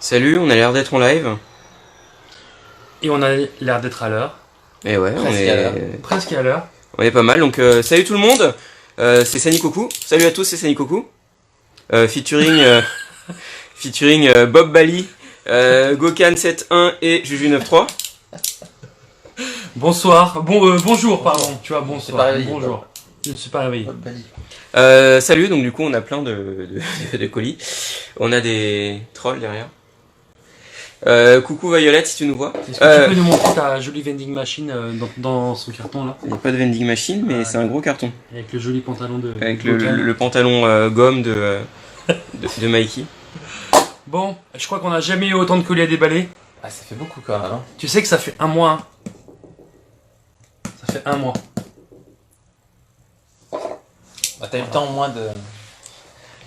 Salut, on a l'air d'être en live. Et on a l'air d'être à l'heure. Et ouais, Presque à l'heure. On est pas mal, donc salut tout le monde. C'est Sanikoku. Salut à tous, c'est Sanikoku. Featuring Bob Bali, Gokan71 et Juju93. Bonsoir. Bonjour, pardon. Tu vois, bonsoir. Réveillé, bonjour. Je ne suis pas réveillé. Salut, donc du coup on a plein de colis. On a des trolls derrière. Coucou Violette si tu nous vois. Est-ce que tu peux nous montrer ta jolie vending machine dans ce carton là? Il n'y a pas de vending machine, mais c'est un gros carton. Avec le joli pantalon de... Avec le pantalon gomme de Mikey. Bon, je crois qu'on n'a jamais eu autant de colis à déballer. Ah, ça fait beaucoup quand même. Hein. Tu sais que ça fait un mois. Ça fait un mois. Bah, t'as eu le temps au moins de...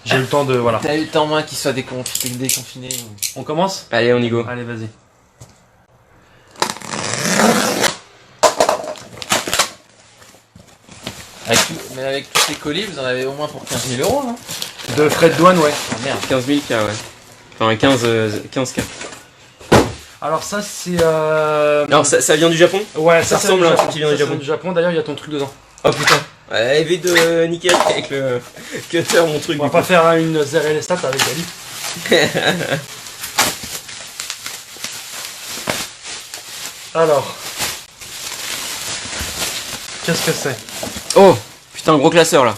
J'ai eu le temps de... Voilà. T'as eu le temps au moins qu'il soit déconfiné. On commence? Allez, on y go. Allez, vas-y. Mais avec tous ces colis, vous en avez au moins pour 15 000 euros, non? De frais de douane, ouais. Ah merde. 15 000 K, ouais. Enfin 15 K. Alors ça, c'est... Alors ça vient du Japon? Ouais, Ça ressemble à un truc qui vient du Japon. D'ailleurs, il y a ton truc dedans. Oh putain. Ouais, évite de nickel avec le cutter mon truc. On va pas faire une ZRL stat avec Ali. Alors. Qu'est-ce que c'est? Oh putain, gros classeur là.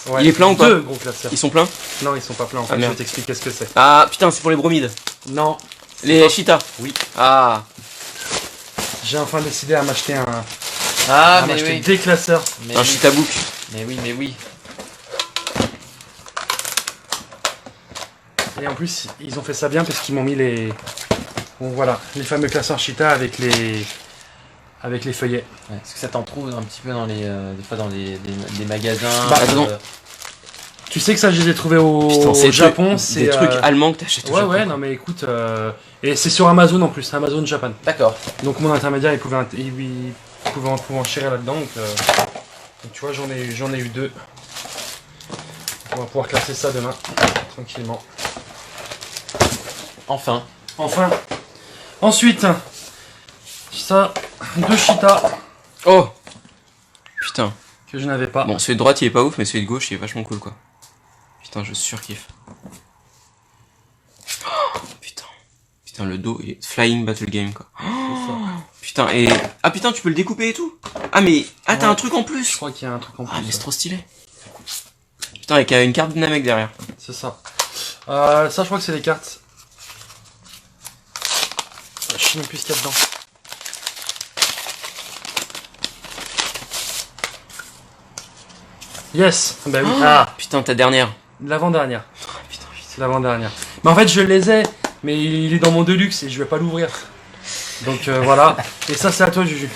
Ouais, Il est plein ou pas? Deux gros classeurs. Ils sont pleins? Non, ils sont pas pleins en fait. merde. Je t'explique qu'est-ce que c'est. Ah putain, c'est pour les bromides. Non. Les cheetahs. Oui. Ah. J'ai enfin décidé à m'acheter Ah, mais oui. des classeurs. Mais Un oui. cheetah book. Mais oui. Et en plus, ils ont fait ça bien parce qu'ils m'ont mis les... Bon voilà, les fameux classeurs Cheetah avec les feuillets. Ouais, parce que ça t'en trouve un petit peu dans les... des fois dans des magasins. Bah, attends. Tu sais que ça, je les ai trouvés au Putain, c'est Japon. C'est des trucs allemands que t'achètes au Ouais, Japon. ouais, non mais écoute... Et c'est sur Amazon en plus, Amazon Japan. D'accord. Donc mon intermédiaire, il pouvait en chérir là-dedans. Donc tu vois, j'en ai eu deux. On va pouvoir classer ça demain, tranquillement. Enfin. Ensuite, ça, deux cheetahs Oh putain. que je n'avais pas. Bon, celui de droite il est pas ouf, mais celui de gauche il est vachement cool quoi. Putain, je surkiffe. Oh, putain, le dos est Flying Battle Game quoi. Oh, putain, et... Ah putain, tu peux le découper et tout? Ah mais... Ah, t'as Ouais. un truc en plus? Je crois qu'il y a un truc en plus. Ah mais c'est trop stylé. Putain, avec une carte de Namek derrière. C'est ça. Ça, je crois que c'est les cartes. Je sais même plus ce qu'il y a dedans. Yes. Bah oui. Oh, Ah, putain, ta dernière. l'avant-dernière. Oh, putain, C'est l'avant-dernière. Mais en fait, je les ai, mais il est dans mon Deluxe et je vais pas l'ouvrir. Donc voilà. Et ça, c'est à toi, Juju.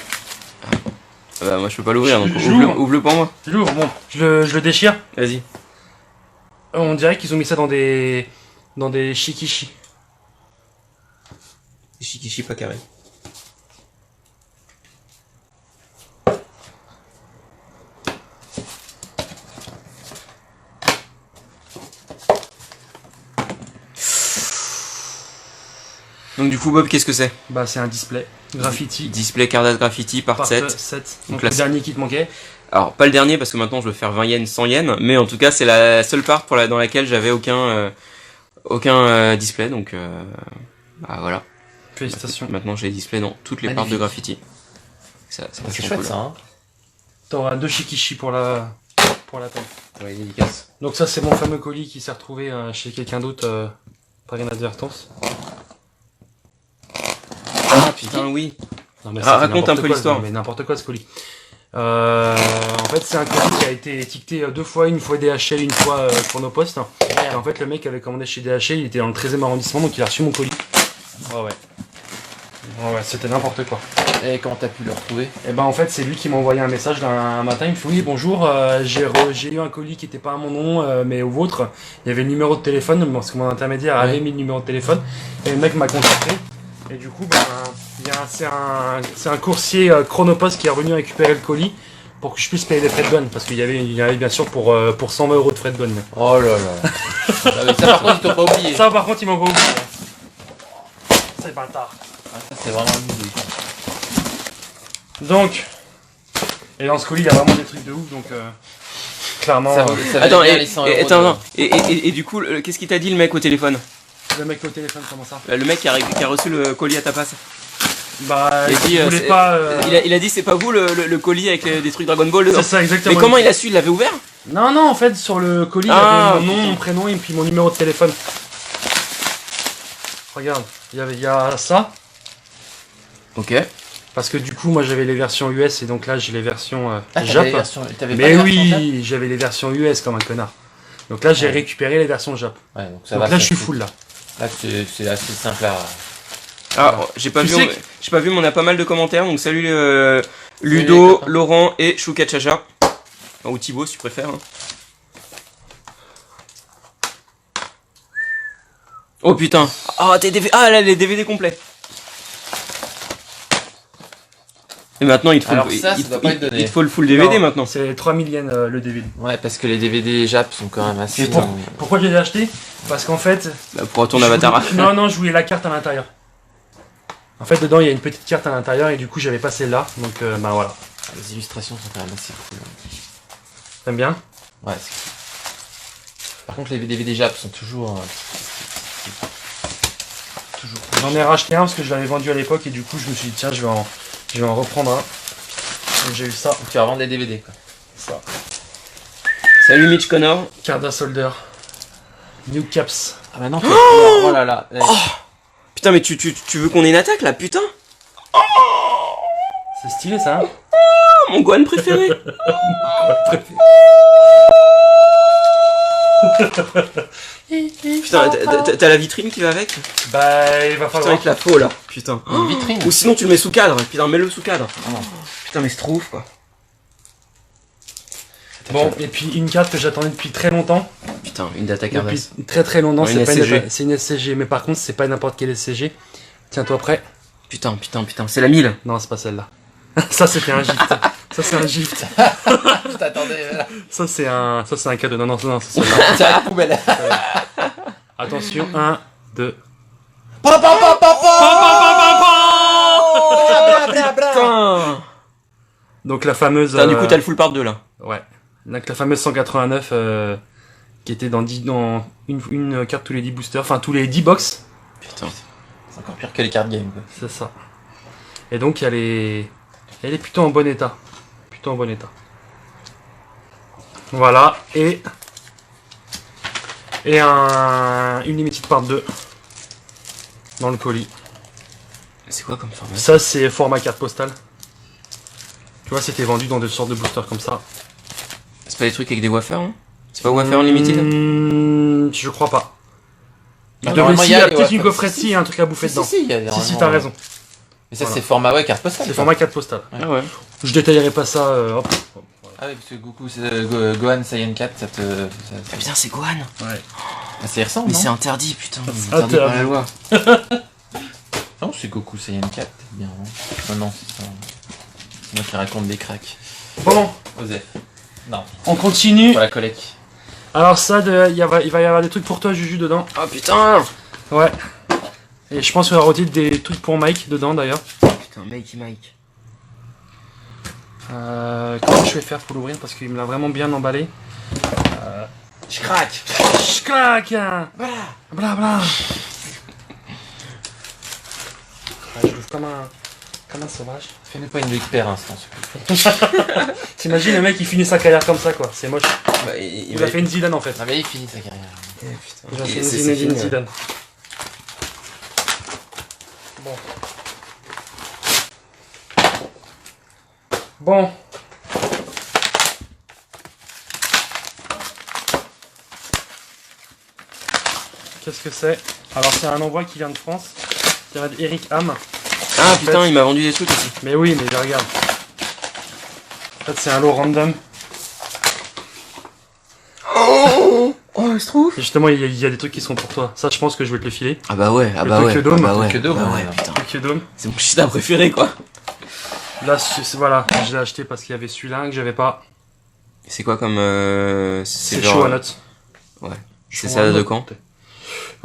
Ah bah moi je peux pas l'ouvrir, donc J'ouvre. ouvre-le pour moi. Je l'ouvre, bon. Je le déchire. Vas-y. On dirait qu'ils ont mis ça dans des shikishi. Shikishi pas carré. Donc du coup Bob, qu'est-ce que c'est? Bah, c'est un display. Graffiti. Display Cardass Graffiti part 7. 7. Donc Donc là, le dernier qui te manquait. Alors pas le dernier parce que maintenant je veux faire 20 yens, 100 yens, mais en tout cas c'est la seule part dans laquelle j'avais aucun display, donc bah voilà. Félicitations. Maintenant j'ai des displays dans toutes les parts de graffiti. C'est C'est vachement chouette cool. ça, hein. T'auras deux shikishi pour la table. Ouais, dédicace. Donc ça, c'est mon fameux colis qui s'est retrouvé chez quelqu'un d'autre par inadvertance. Ah putain oui. Non, mais Raconte c'est un peu n'importe quoi, l'histoire. Mais n'importe quoi ce colis. En fait, c'est un colis qui a été étiqueté deux fois, une fois DHL, une fois Chronopost. Et en fait, le mec avait commandé chez DHL, il était dans le 13e arrondissement, donc il a reçu mon colis. Ouais, c'était n'importe quoi. Et comment t'as pu le retrouver? Et ben en fait, c'est lui qui m'a envoyé un message un matin, il me fait oui, bonjour, j'ai eu un colis qui était pas à mon nom, mais au vôtre. Il y avait le numéro de téléphone, parce que mon intermédiaire avait mis le numéro de téléphone. Et le mec m'a contacté. Et du coup, c'est un coursier Chronopost qui est revenu récupérer le colis pour que je puisse payer les frais de douane. Parce qu'il y avait bien sûr pour 120 € de frais de douane. Oh là là. Ah, mais ça par contre ils t'ont pas oublié. Ça par contre, ils m'ont pas oublié. ces bâtards. Ah, ça, c'est vraiment un musée. Donc, et dans ce colis, il y a vraiment des trucs de ouf, donc clairement. Ça valait Attends, bien les 100 euros attends, et du coup, qu'est-ce qu'il t'a dit le mec au téléphone? Le mec au téléphone, comment ça? Le mec qui a reçu le colis à ta place. Bah, Il a dit, il voulait pas. il a dit c'est pas vous le colis avec des trucs Dragon Ball dedans. C'est ça, exactement. Mais comment il a su? Il l'avait ouvert? Non, non, en fait, sur le colis, il y Ah, avait mon nom, putain. mon prénom et puis mon numéro de téléphone. Regarde, il y a ça. Ok. Parce que du coup, moi j'avais les versions US et donc là j'ai les versions Ah, Jap. t'avais les versions. T'avais pas Mais les versions Jap oui, j'avais les versions US comme un connard. Donc là j'ai Ouais. récupéré les versions Jap. Ouais, donc ça Donc va. là ça, je suis c'est- full là. Là, c'est assez simple à. Ah, j'ai pas Tu vu, sais j'ai pas vu, mais on a pas mal de commentaires. Donc salut Ludo, les copains. Laurent et Chouka Chacha. Ou Thibaut si tu préfères. Hein. Oh putain. Ah, là, les DVD complets. Et maintenant il te faut, Alors ça doit pas être donné. il te faut le full DVD Non, maintenant. C'est 3000 yens le DVD. Ouais, parce que les DVD Jap sont quand même assez. Et pourquoi je les ai achetés? Parce qu'en fait. Bah, pour retourner Avatar. Non, non, je voulais la carte à l'intérieur. En fait, dedans il y a une petite carte à l'intérieur et du coup j'avais pas celle-là. Donc bah voilà. Les illustrations sont quand même assez cool. T'aimes bien? Ouais. Par contre, les DVD Jap sont toujours. Toujours. J'en ai racheté un parce que je l'avais vendu à l'époque et du coup je me suis dit tiens je vais en reprendre un. Donc j'ai eu ça. Donc tu vas vendre des DVD quoi. Ça. Salut Mitch Connor. Carda Solder. New Caps. Ah maintenant tu vas pouvoir- oh là là. Putain mais tu veux qu'on ait une attaque là, putain. C'est stylé ça hein? Ah, mon Gohan préféré. Putain, t'as la vitrine qui va avec? Bah il va Putain, falloir. avec la faux là. Putain. Une vitrine. Ou sinon tu le mets sous cadre. Putain, mets-le sous cadre. Ah. Putain, mais c'est trop ouf quoi. Bon et puis une carte que j'attendais depuis très longtemps. Putain, une data Depuis Cardass. très très longtemps, Ouais, c'est une pas SCG. c'est une SCG, mais par contre c'est pas n'importe quelle SCG. Tiens-toi prêt. Putain, c'est la 1000. Non, c'est pas celle-là. Ça c'était un gift. Ça c'est un gift. Je t'attendais. Ça c'est un cadeau. Non, c'est celle-là. C'est à la poubelle. Attention, 1, 2. Putain. Donc la fameuse. Putain, du coup, t'as le full part 2 là. Ouais. Donc la fameuse 189 qui était dans une carte tous les 10 boosters, enfin tous les 10 box. Putain. C'est encore pire que les cartes game quoi. C'est ça. Et donc elle est plutôt en bon état. Plutôt en bon état. Voilà. Et une limited part 2 dans le colis. C'est quoi comme format? Ça c'est format carte postale. Tu vois, c'était vendu dans des sortes de boosters comme ça. C'est pas des trucs avec des wafers, hein? C'est pas wafer unlimited? Je crois pas. Il Bah, devait normalement, s'il il y y a a les peut-être une wafers. gaufrette, si, il y a un truc à bouffer dedans. Si, il y a Si, normalement- t'as raison. Mais ça Voilà. c'est format ouais carte postale. C'est quoi. format carte postale. Ah ouais. Je détaillerai pas ça. Hop. Ah oui parce que Goku c'est Gohan Saiyan 4 ça te. Ah, putain, c'est Gohan. Ouais. Ah, ça y ressemble Mais non c'est interdit, putain. C'est Ah, interdit par la interdit. loi. Non c'est Goku Saiyan 4 bien. Non non c'est ça. C'est moi qui raconte des cracks. Bon, Osef. Non. on continue. Pour la collecte. Alors ça, il va y avoir des trucs pour toi, Juju, dedans. Ah putain. Ouais. Et je pense qu'il y aura aussi des trucs pour Mike dedans, d'ailleurs. Putain, Mike. Comment je vais faire pour l'ouvrir parce qu'il me l'a vraiment bien emballé. Je craque. Je claque hein. Bla bla. Je l'ouvre comme un sauvage. Fais-nous pas une Luc Père instant s'il te plaît. T'imagines le mec qui finit sa carrière comme ça quoi, c'est moche. Bah, Il a fait une Zidane en fait. Ah mais il finit sa carrière. Eh, putain. Il a fait Et une c'est Zinedine fini, ouais. Zidane. Bon. Bon. Qu'est-ce que c'est? Alors c'est un envoi qui vient de France. Qui vient d'Eric Ham. Ah En putain, fait- il m'a vendu des trucs aussi. Mais oui, mais je regarde. En fait c'est un lot random. Oh, c'est trop ouf. Et justement il y a des trucs qui sont pour toi. Ça je pense que je vais te le filer. Ah bah ouais, Le Tokyo Dome, bah ouais, Tokyo Dome, bah ouais. ouais, putain. Tokyo Dome. C'est mon chita préféré quoi. Là voilà, je l'ai acheté parce qu'il y avait celui-là que j'avais pas. C'est quoi comme C'est genre- chaud à note. Ouais. C'est Show ça à de note. quand?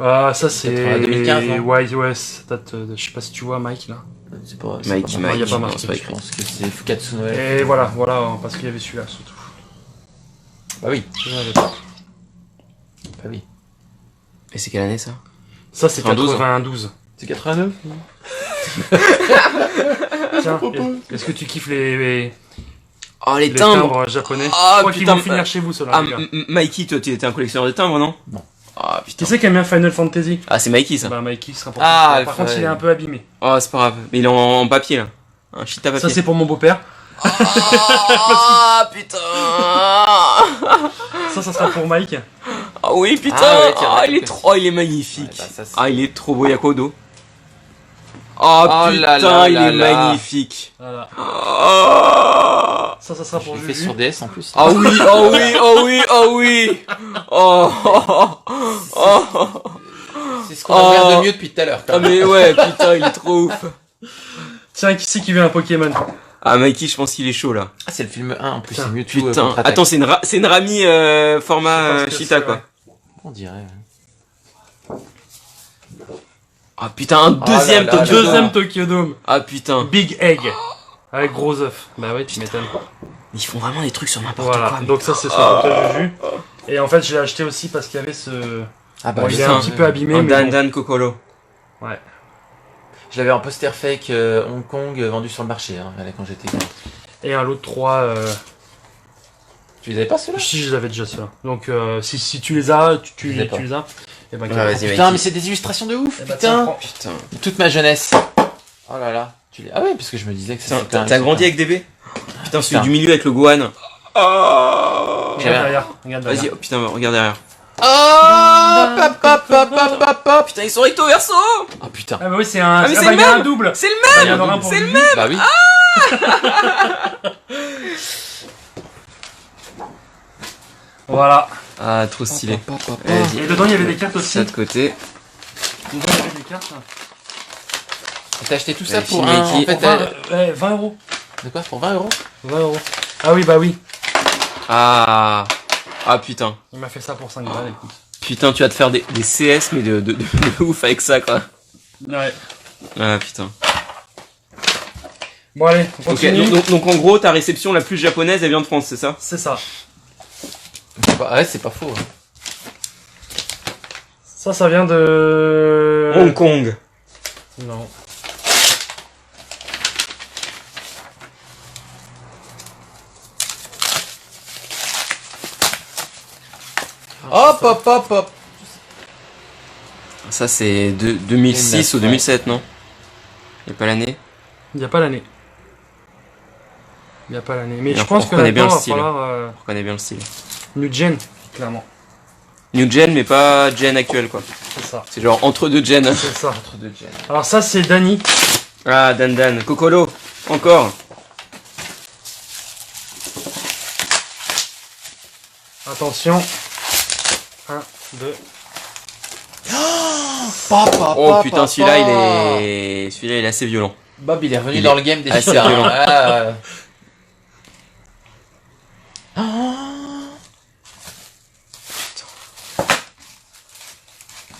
Ah, ça c'est. Peut-être 2015, non Ouais, ça date je sais pas si tu vois Mike là. C'est pas. Mike, il y a pas non, marqué, c'est pas Je écrit. pense que c'est Fukatsu Noé. Et voilà, parce qu'il y avait celui-là surtout. Bah oui. Je n'en avais pas. Bah oui. Et c'est quelle année ça? Ça c'est 92. 92. C'est 89. Tiens, est-ce que tu kiffes les Oh, les les timbres! timbres japonais? Ah, Je crois qu'ils putain, vont finir chez vous, ceux-là. Ah, les gars. Mikey, toi, tu étais un collectionneur de timbres, non? Non. Ah, Qui putain. c'est qui aime bien Final Fantasy? Ah, c'est Mikey, ça. Bah Mikey sera pour Ah, toi. Par contre, il est un peu abîmé. Oh, c'est pas grave. Mais il est en papier, là. Un shit à papier. Ça c'est pour mon beau-père. Ah, putain! Ça sera pour Mike. Ah oui, putain! Ah ouais, tiens, Ah, il est d'accord. trop, il est magnifique. Ouais, bah, ça, c'est- Ah, il est trop beau, il y a quoi au dos? Oh, Oh putain, là là il là est là. magnifique. Voilà. Oh, Ça sera Je pour l'ai fait Juju. sur DS en plus. oh oui, oh oui, oh oui, oh oui. Oh, oh, oh, oh. C'est ce qu'on a ouvert de mieux depuis tout à l'heure. Ah mais ouais, putain, il est trop ouf. Tiens, qui c'est qui veut un Pokémon? Ah, Mikey, je pense qu'il est chaud, là. Ah, c'est le film 1 en plus, Putain, c'est Mewtwo. Putain. contre-attaque. Attends, c'est une Rami format Je sais pas ce que Cheetah, c'est, quoi. ouais. On dirait. Ah putain, un deuxième là là, Tokyo Dome. Deuxième Tokyo Dome. Ah putain. Big Egg. Avec gros œuf. Bah ouais, tu m'étonnes. Ils font vraiment des trucs sur n'importe Voilà, quoi. mais- donc ça c'est son pour Juju. Et en fait, je l'ai acheté aussi parce qu'il y avait ce. Ah Bon, il est putain. un petit peu abîmé, Un mais. Dan bon. Dan Kokoro. Ouais. Je l'avais en poster fake Hong Kong vendu sur le marché hein, quand j'étais gamin. Et un lot de 3. Tu les avais pas ceux-là? Si, je les avais déjà ceux-là. Donc si tu les as, tu Je les ai pas. les as. Et ben, Ouais, carrément. vas-y, Putain, Mikey. mais c'est des illustrations de ouf! Eh ben, tiens, Putain! prends. Putain. Toute ma jeunesse! Oh là là! Ah ouais, parce que je me disais que Putain, c'était un- t'as grandi avec DB? Putain, celui Putain. du milieu avec le Gohan. Oh. J'avais- Regarde derrière. Regarde derrière. Vas-y, oh, putain, regarde derrière. Oh, pop, pop, pop, pop, pop, pop. Putain, ils sont recto verso. Oh putain! Ah bah oui, c'est un. Ah, mais c'est bah, le il y a un même. double. C'est le Bah, il y en aura un même. pour C'est le Juju. même. Bah oui! Voilà. Ah, trop stylé. Et Vas-y. dedans, il y avait des cartes aussi. Ça de côté. Dedans, il y avait des cartes. T'as acheté tout ça Ouais, pour film un. Mikey. En fait, Pour 20 euros. de quoi? Pour 20 euros? 20 euros. Ah oui, bah oui. Ah. Ah putain. Il m'a fait ça pour 5 balles, écoute. Putain, tu vas te faire des CS, mais de ouf avec ça, quoi. Ouais. Ah putain. Bon, allez, on Ok, continue. donc en gros, ta réception la plus japonaise, elle vient de France, c'est ça? C'est ça. Ouais, c'est pas faux. Hein. Ça vient de. Hong Kong. Non. Hop, hop, hop, hop! Ça, c'est 2006 ou 2007, non? Y a pas l'année? Il n'y a pas l'année. Il n'y a pas l'année. Mais Et je on pense que reconnaît bien là-dedans, le il va style. falloir On reconnaît bien le style. New Gen, clairement. New Gen, mais pas Gen actuel, quoi. C'est ça. C'est genre entre deux Gen. C'est ça. Entre deux gens. Alors ça, c'est Dani. Ah, Dan Dan. Kokolo. Encore. Attention. 1, 2. Papa, Oh putain, celui-là, il est assez violent. Bob, il est revenu Il dans est le game déjà. assez violent. Ah,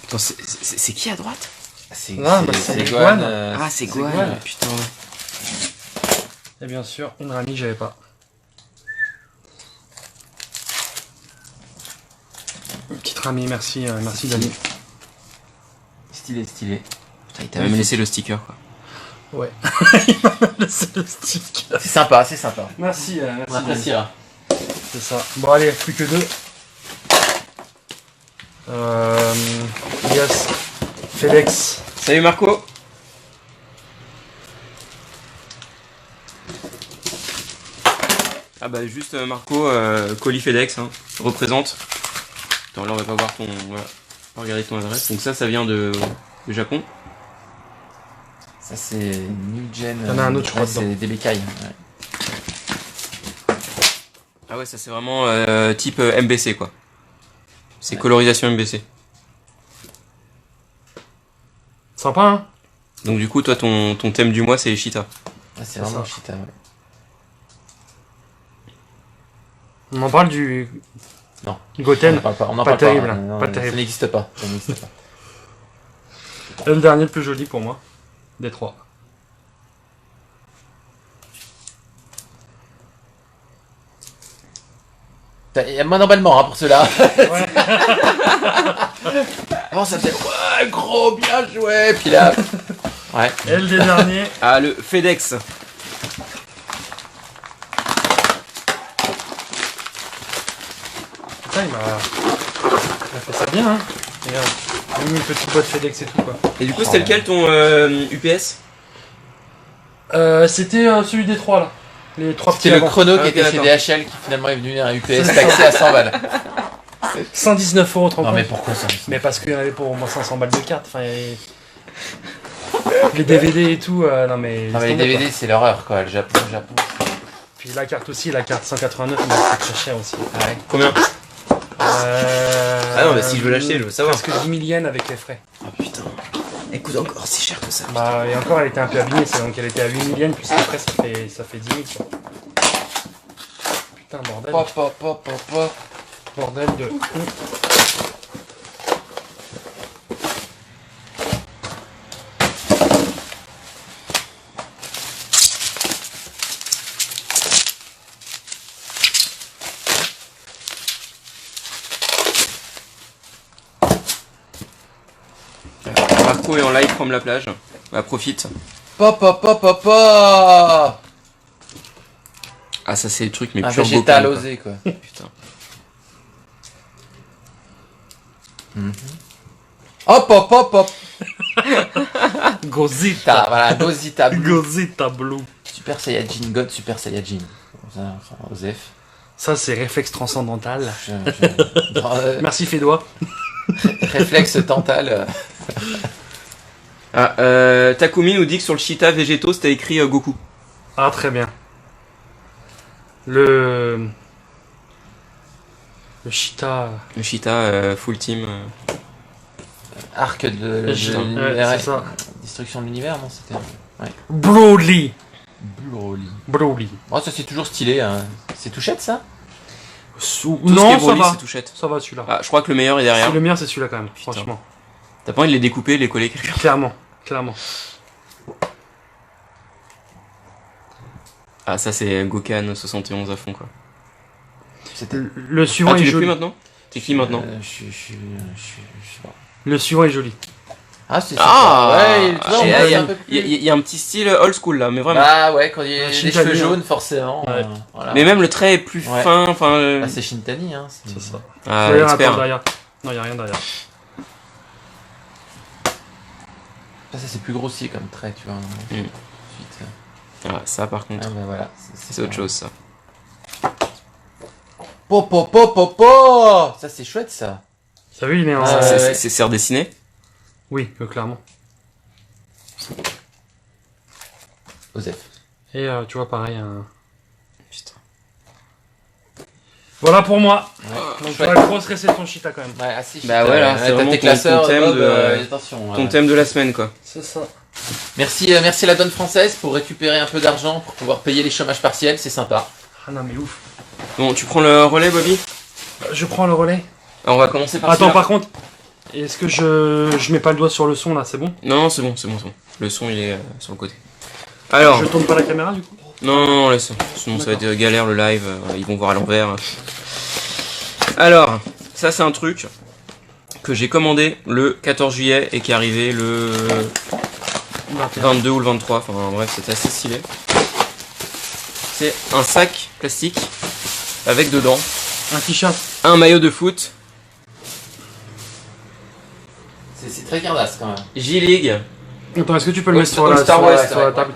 Putain, c'est qui à droite? c'est Ah, bah, c'est Gohan. Ah, c'est Gohan. Gohan. Putain, ouais. Et bien sûr, une Rami, j'avais pas. Une petite Rami, merci, merci Dani. Stylé, stylé. Putain, il t'a même laissé le sticker, quoi. Ouais. Il m'a laissé le stick. C'est sympa, c'est sympa. Merci, On merci. Dani. appréciera. C'est ça. Bon, allez, plus que 2. Yes. FedEx. Salut Marco. Ah bah juste Marco, colis FedEx, hein, représente. Attends, là on va pas voir ton... On va pas regarder ton adresse. Donc ça vient de Japon. Ça, c'est New Gen. Il y en a un autre, je crois, c'est dedans. des bécailles. Ouais. Ah ouais, ça c'est vraiment type MBC, quoi. C'est Ouais. colorisation MBC. Sympa, hein? Donc du coup, toi, ton thème du mois, c'est les cheetahs. Ah, c'est C'est vraiment ça. cheetah, ouais. On en parle du. Non. Goten. On en parle pas. On en Pas parle terrible, pas. hein. Non, Pas ça terrible. n'existe pas. Ça n'existe pas. Et le dernier, le plus joli pour moi, des trois. Il y a moins d'emballement hein, pour ceux-là. Ouais. Avant ça faisait ouais, gros, bien joué. Puis là. Ouais. Et le dernier. Ah, le FedEx. Putain, il a fait ça bien, hein. Regarde. Il a mis une petite boîte FedEx et tout, quoi. Et du coup, c'était lequel ton UPS? C'était celui des trois, là. Les trois petits C'était le avant. chrono Ah, qui ok, était chez d'accord. DHL qui finalement est venu un UPS taxé à 100 balles. 119 €, Non mais pourquoi ça Mais parce qu'il y en avait pour au moins 500 balles de cartes. Enfin, les DVD et tout, non mais. Non mais les laisse tomber, DVD c'est l'horreur quoi, le Japon. quoi. Puis la carte aussi, la carte 189, mais c'est très cher aussi. Ouais. Combien? Ah non, mais si je veux l'acheter, je veux savoir. Presque 10 000 yens avec les frais. Oh putain. Elle coûte encore si cher que ça. Bah, et encore, elle était un peu abîmée, c'est donc elle était à 8 000 yens, plus les frais, ça fait 10 000. Quoi. Putain, bordel. Pop, pop, pop, pop, pop. Bordel de. Marco est en live from la plage. Bah, profite. Pop, pop, pop, pop, pop. Ah, ça, c'est le truc, mais Un pur végétal Gokan, quoi. osé quoi. Putain. Hop, hop, hop, hop. Gozita. Voilà, Gozita Blue. Gozita Blue. Super Saiyajin God, Super Saiyajin. Ça, enfin, Osef. Ça, c'est réflexe transcendantal. Merci. Merci, Fédois. Réflexe dental. Ah, Takumi nous dit que sur le Cheetah Végétaux, c'était écrit Goku. Ah, très bien. Le Cheetah. Le Cheetah full team. Arc de Ouais, c'est ça. destruction de l'univers, non c'était. Ouais. Broly. Broly. Broly. Oh, ça c'est toujours stylé. Hein. C'est touchette ça? Tout ce qui Non, est ça Broly, va. c'est touchette. Ça va celui-là. Ah, je crois que le meilleur est derrière. Le mien, c'est celui-là quand même, Putain. franchement. T'as pas envie de les découper, de les coller quelque part? Clairement, clairement. Ah, ça, c'est Gokan 71 à fond, quoi. C'était. Le suivant Ah, tu est l'es plus joli. maintenant? T'es qui maintenant? Je sais pas. Le suivant est joli. Ah, c'est Ah ouais, tu vois, on il y, passe a, un peu plus. il y a un petit style old school là, mais vraiment. Ah ouais, quand il y a des Shintani, cheveux hein. jaunes, forcément. Ouais. Voilà. Mais même le trait est plus Ouais. fin, enfin. Ah, c'est Shintani, hein. C'est ça. Ah, Regarde, expert. attends, derrière. Non, y a rien derrière. Ça, c'est plus grossier comme trait, tu vois. Mm. Ensuite, Ah, ça par contre, ah bah voilà. c'est autre chose ça. Pop, pop, pop, pop, pop. Ça, c'est chouette, ça. T'as vu, il est en. Ah, C'est- ouais. C'est redessiné? Oui, clairement. Osef. Et tu vois, pareil. Un... Putain. Voilà pour moi. Ouais. Donc, Chouette. la grosse réception Cheetah quand même. Ouais, assez Bah voilà, c'est t'as vraiment tes ton classeurs, thème Bob, de- attention. Ton thème de la semaine quoi. C'est ça. Merci, merci à la donne française pour récupérer un peu d'argent pour pouvoir payer les chômages partiels, c'est sympa. Ah non, mais ouf. Bon, tu prends le relais, Bobby? Je prends le relais. On va commencer par Attends, celui-là. par contre, est-ce que je mets pas le doigt sur le son là, c'est bon? Non, c'est bon, c'est bon, c'est bon. Le son il est sur le côté. Alors, Je tourne pas la caméra du coup? non, non, non, laisse. Sinon ça va être galère le live, ils vont voir à l'envers. Alors, ça c'est un truc que j'ai commandé le 14 juillet et qui est arrivé le 22 ou le 23, enfin bref, c'était assez stylé. C'est un sac plastique avec dedans Un t-shirt. un maillot de foot, C'est très cardasse quand même. J-League, Attends, est-ce que tu peux le mettre sur All la, Star sur la- West, sur la table?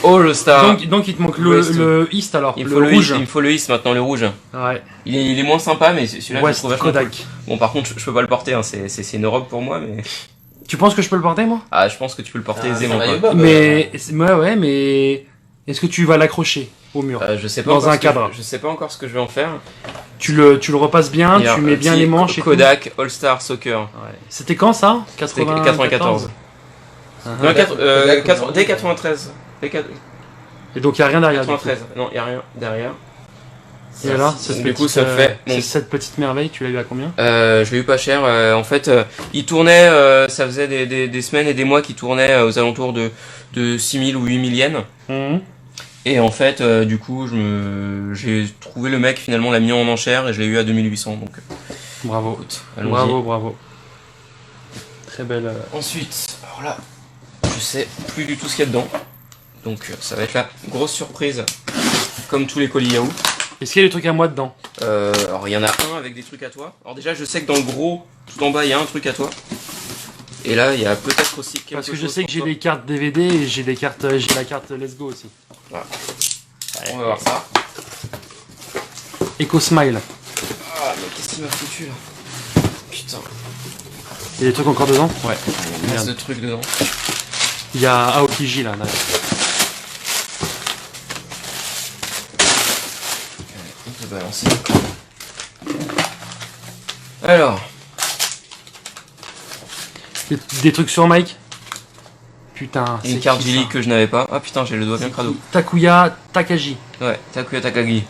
All Star. Donc il te manque West. le East alors, Il me le faut le rouge. il me faut le Is maintenant, le rouge. Ouais. Il est moins sympa, mais celui-là je le West trouve vachement cool. Kodak. Bon, par contre, je peux pas le porter, hein. C'est une robe pour moi, mais. Tu penses que je peux le porter moi? Ah, je pense que tu peux le porter aisément, quoi. Mais ouais, mais est-ce que tu vas l'accrocher au mur? Je sais pas Dans encore un ce que cadre. je sais pas encore ce que je vais en faire. Tu le repasses bien, Il y a tu un mets bien petit les manches et tout. Kodak All Star Soccer. Ouais. C'était quand ça? C'était 94. Non, dès 93. Dès Et donc il y a rien derrière. du coup. 93. Non, y a rien derrière. Et alors, Du coup, ça fait... bon. cette petite merveille, tu l'as eu à combien? Je l'ai eu pas cher. En fait, il tournait, ça faisait des semaines et des mois qu'il tournait aux alentours de 6000 ou 8000 yens. Mhm. Et en fait, du coup, j'ai trouvé le mec, finalement, l'a mis en enchère et je l'ai eu à 2800. Donc, Bravo. écoute, allons-y. Bravo. Très belle. Ensuite, alors là, je sais plus du tout ce qu'il y a dedans. Donc, ça va être la grosse surprise, comme tous les colis Yahoo. Est-ce qu'il y a des trucs à moi dedans? Alors, il y en a un avec des trucs à toi. Alors, déjà, je sais que dans le gros, tout en bas, il y a un truc à toi. Et là, il y a peut-être aussi quelque Parce que je chose sais que pour j'ai toi. des cartes DVD et j'ai des cartes, j'ai la carte Let's Go aussi. Voilà. On va voir ça. Eco Smile. Ah, mais qu'est-ce qu'il m'a foutu là? Putain. Il y a des trucs encore dedans? Ouais, il y a Merde. ce truc dedans. Il y a Aokiji là. On peut balancer. Alors, Des trucs sur Mike? Putain, une c'est carte qui, Gilly ça? que je n'avais pas. Ah putain, j'ai le doigt bien crado. Takuya Takagi. Ouais, Takuya Takagi.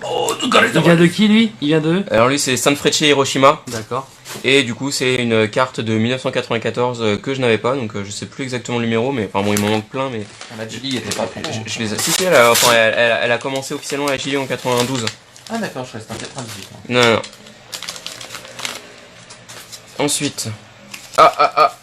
Il vient de qui lui? Il vient de... Alors lui, c'est Sanfrecce Hiroshima. D'accord. Et du coup, c'est une carte de 1994 que je n'avais pas. Donc je sais plus exactement le numéro, mais enfin bon, il m'en manque plein. Mais La Gilly était pas plus. je les ai. Si, elle a commencé officiellement la Gilly en 92. Ah d'accord, je reste en 98. Non. Ensuite. Ah.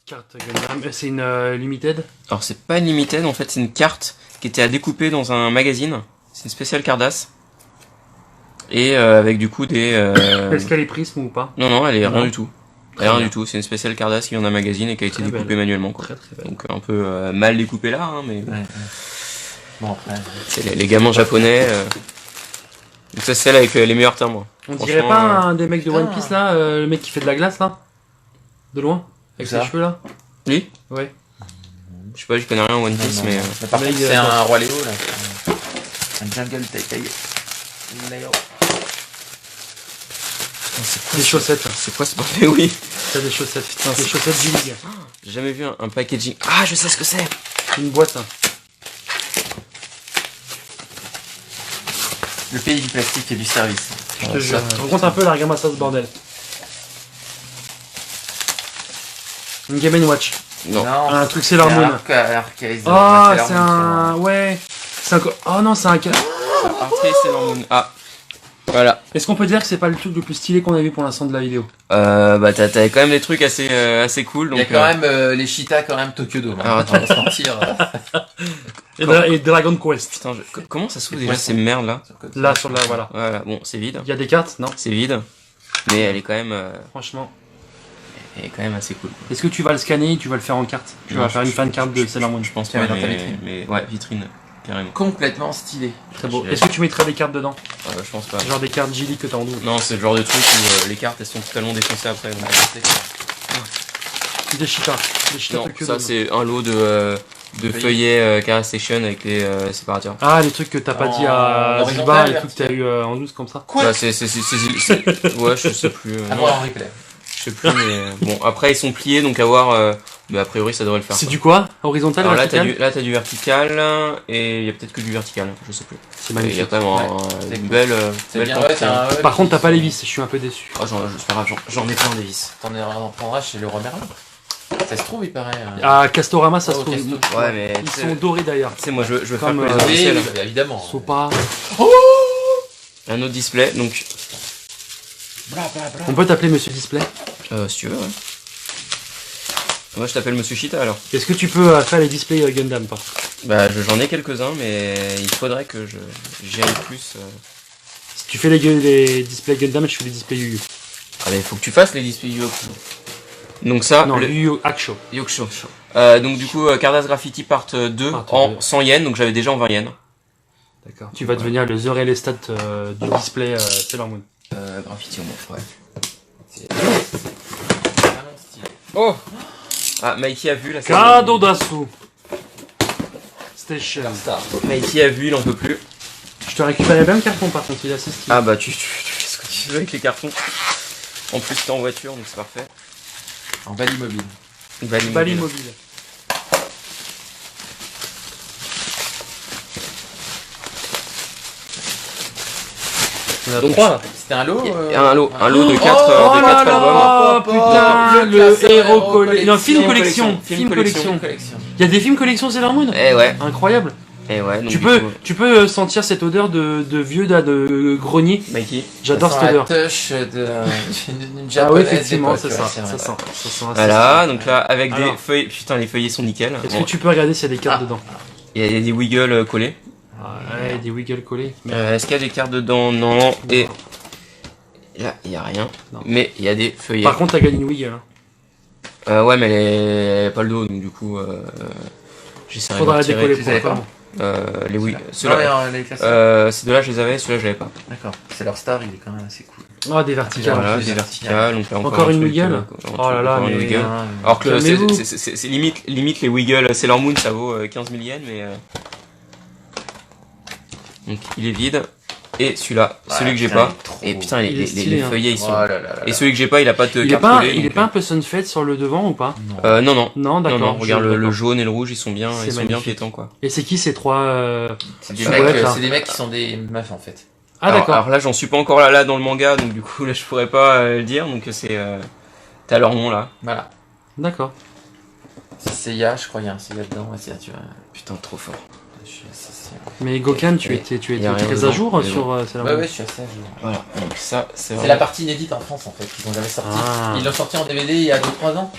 Carte Gundam. C'est une limited? Alors c'est pas une limited, en fait c'est une carte qui était à découper dans un magazine. C'est une spéciale Cardass. Et avec du coup des... Est-ce qu'elle est prisme ou pas? Non, elle est Non. rien du tout. Elle est Très rien bien. du tout, c'est une spéciale Cardass qui vient d'un magazine et qui a été Très découpée belle. manuellement. Quoi. Très belle. Donc un peu mal découpée là, hein, mais Ouais. Bon après. c'est les gamins japonais. Donc ça c'est celle avec les meilleurs timbres. On dirait Franchement, pas un des mecs de One Ah. Piece là, le mec qui fait de la glace là? De loin? Avec Ça. ses cheveux là? Lui Ouais. Je sais pas, je connais rien en One Piece, mais... Mais par Mais contre, il y a- c'est un roi Léo là. Un jungle Taikai. Léo. Des chaussettes. C'est quoi ce bordel? Oui. T'as des chaussettes. Putain, Des c'est- chaussettes du League. J'ai jamais vu un packaging. Ah, je sais ce que c'est. Une boîte. Le pays du plastique et du service. Je te jure. Tu racontes un peu la regarde ça ce bordel. Une Game & Watch. Non. Un truc Sailor Moon. Ah, c'est un... Ouais. C'est un... Oh non, c'est un... Après, c'est Sailor Moon. Ah. Voilà. Est-ce qu'on peut dire que c'est pas le truc le plus stylé qu'on a vu pour l'instant de la vidéo? Bah t'avais quand même des trucs assez cool. Il y a Donc, quand même les Cheetahs quand même Tokyo Dome. Alors, On va se mentir. Et Dragon Quest. Putain, comment ça s'ouvre déjà ces merdes là? Là, sur la... Voilà. Voilà, bon, c'est vide. Il y a des cartes, non? C'est vide. Mais elle est quand même, Franchement. assez cool. Quoi. Est-ce que tu vas le scanner et tu vas le faire en carte? Tu Non, vas faire une fan carte de je Sailor Moon. Je pense Tu vas pas, mettre dans ta vitrine. mais ouais, vitrine, carrément. Complètement stylé. Très beau. Je- Est-ce que tu mettras des cartes dedans? Je pense pas. Genre des cartes Gilly que t'as en double? Non, c'est le genre de truc où les cartes elles sont totalement défoncées après. Donc, Des Cheetahs. Des Cheetahs non, Tokyo ça Dome. c'est un lot de feuillets Cara Station avec les séparateurs. Ah, les trucs que t'as pas dit à En Ziba horizontal, et tout que t'as eu en douce comme ça. Quoi Bah, ouais, je sais plus. À Non, voir en replay. je sais plus, mais bon, après ils sont pliés donc à voir. Mais a priori ça devrait le faire. C'est quoi. du quoi? Horizontal, Alors vertical? t'as du vertical et il y a peut-être que du vertical, je sais plus. C'est Il y a magnifique. quand même C'est une cool. belle, C'est belle bien, quantité. ouais, c'est un. Par contre, t'as pas les vis, je suis un peu déçu. Oh, c'est pas grave, j'en mets plein des vis. T'en prendras chez le roi Merlin. Ça se trouve, il paraît. À Castorama, ça se Oh, trouve. Casto- Ouais, mais Ils tu sont dorés d'ailleurs. sais, moi je veux faire Comme, que les oui, officiels. Oui, évidemment. Ils sont pas. Un autre display, donc On peut t'appeler Monsieur Display. si tu veux, ouais. Moi je t'appelle Monsieur Cheetah alors. Est-ce que tu peux faire les displays Gundam pas? Bah j'en ai quelques-uns, mais il faudrait que j'y aille plus. Si tu fais les displays Gundam, je fais les displays Yu-Yu. Ah mais il faut que tu fasses les displays Yu-Gi-Oh! Donc ça, Non, le Yu-Yu Hakusho. Yokusho. Donc du coup, Cardass Graffiti part 2 Part en 2. 100 yens, donc j'avais déjà en 20 yens. D'accord. Tu vas devenir le The Real Estate du display Sailor Moon. Graffiti au moins, ouais. Vraiment stylé. Oh Ah, Mikey a vu la Kado Dasu Station. Star. Mikey a vu, il en peut plus. Je te récupérais bien le carton par contre, il est assez stylé. Ah bah tu fais ce que tu veux avec les cartons. En plus t'es en voiture, donc c'est parfait. En balle immobile. Balle Balle immobile. immobile. Il y en a Donc, 3. C'était un lot Il y a un lot de 4 Oh là albums. là, putain, Le le classeur héros Héros collection. Non, film Collection. collection. Film Film collection. collection. Il y a des films collection Sailor Moon. Eh ouais, Incroyable. et ouais. Donc, Tu du peux, coup, tu peux sentir cette odeur de vieux de grenier. Mikey. J'adore cette odeur. touch de d'une Ah japonaise oui, effectivement, d'époque, c'est ça. ouais, Ça vrai. sent. Ça sent assez Voilà, stylé. donc là, avec des Alors. feuilles. Putain, les feuillets sont nickel. Est-ce Bon, que tu peux regarder s'il y a des cartes dedans? il y a des Wiggles collés. Ouais, des Wiggle collés. Est-ce qu'il y a des cartes dedans? Non. Et là, il y a rien. Non. Mais il y a des feuillets. Par contre, t'as gagné une Wiggle. Hein. Ouais, mais elle a pas le dos, donc du coup, j'essaierai de Faudra la retirer. décoller tu pour les le avais moment. Les oui. Non, Ceux-là, mais les classeurs. ces deux-là, je les avais, ceux-là, je l'avais pas. D'accord. C'est leur star, il est quand même assez cool. Ah, des verticales. Voilà, des des verticales. verticales. Donc là, Encore un une truc, Wiggle. Oh là là, encore une mais- Wiggle. Alors que Calmez-vous. c'est limite les Wiggle Sailor Moon, ça vaut 15 000 yens, mais. Donc il est vide. Et celui-là, celui que j'ai pas. Et putain, Il est stylé, les hein. feuillets ils Oh sont. là là là Et là. celui que j'ai pas, il a pas de Il est carte pas, collée. il est donc, pas un peu sunfed sur le devant ou pas? Non. Non, non. Non, Non, d'accord. non, regarde le d'accord. jaune et le rouge, ils sont bien, C'est ils sont bien magnifique. pétants quoi. Et c'est qui ces trois C'est des silhouettes, mecs, là c'est des mecs qui sont des meufs en fait. Ah, Alors d'accord. là, j'en suis pas encore là dans le manga, donc du coup là, je pourrais pas le dire. Donc c'est, t'as leur nom là. Voilà. D'accord. C'est Seiya, je crois, il y a un Seiya dedans. Ouais, Seiya, tu vois. Putain, trop fort. Je suis assez. Mais Gokan, tu Et- étais y a rien très à dedans, jour mais sur bon. Sailor Ouais, Moon. ouais, je suis assez. Voilà. Donc ça, c'est C'est vraiment. la partie inédite en France en fait, qu'ils ont jamais sorti. Ah. Ils l'ont sorti en DVD il y a 2-3 ans.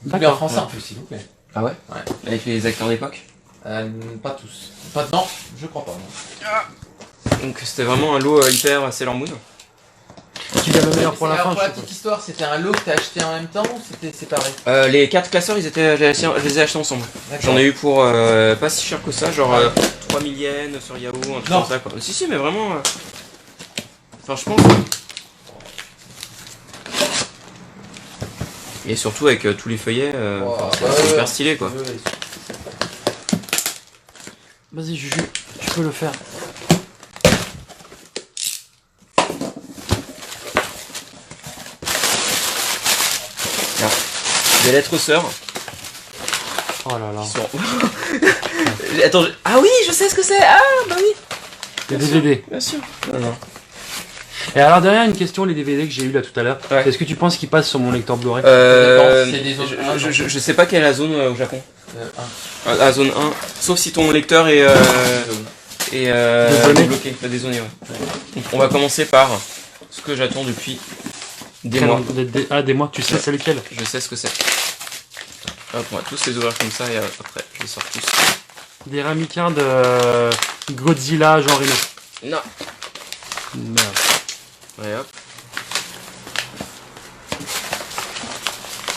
Doublé en D'accord. français en plus, s'il vous plaît. Ah ouais. Ouais. Avec les acteurs d'époque. Pas tous. Pas non, je crois pas. Non. Donc c'était vraiment un lot hyper Sailor Moon. Qui vient le meilleur pour la Alors, fin, pour la je sais petite histoire, c'était un lot que t'as acheté en même temps ou c'était séparé? Les 4 classeurs, je les ai achetés ensemble. J'en ai eu pour pas si cher que ça, genre 3000 yens sur Yahoo, un truc Non. comme ça quoi. Si, mais vraiment. Enfin, je pense. Et surtout avec tous les feuillets, Oh, enfin, ouais, c'est ouais, hyper stylé quoi. Ouais, ouais. pas. Vas-y, Juju, tu peux le faire. Des lettres sœurs. Oh là là. Qui sont... Attends, ah oui, je sais ce que c'est. Ah bah oui. Les DVD. Bien sûr. Non, non. Et alors, derrière, une question, les DVD que j'ai eu là tout à l'heure. Ouais. Est-ce que tu penses qu'ils passent sur mon lecteur Blu-ray? C'est des zones un, je sais pas quelle est la zone au Japon. Un. La zone 1. Sauf si ton lecteur est Dézonné. bloqué, dézonné, ouais. Donc, on va commencer par ce que j'attends depuis des mois. Ah, des mois, tu sais c'est lequel? Je sais ce que c'est. Hop, on va tous les ouvrir comme ça et après je les sors tous. Des ramicards de Godzilla Jean Reno. Non. Merde. Ouais, hop.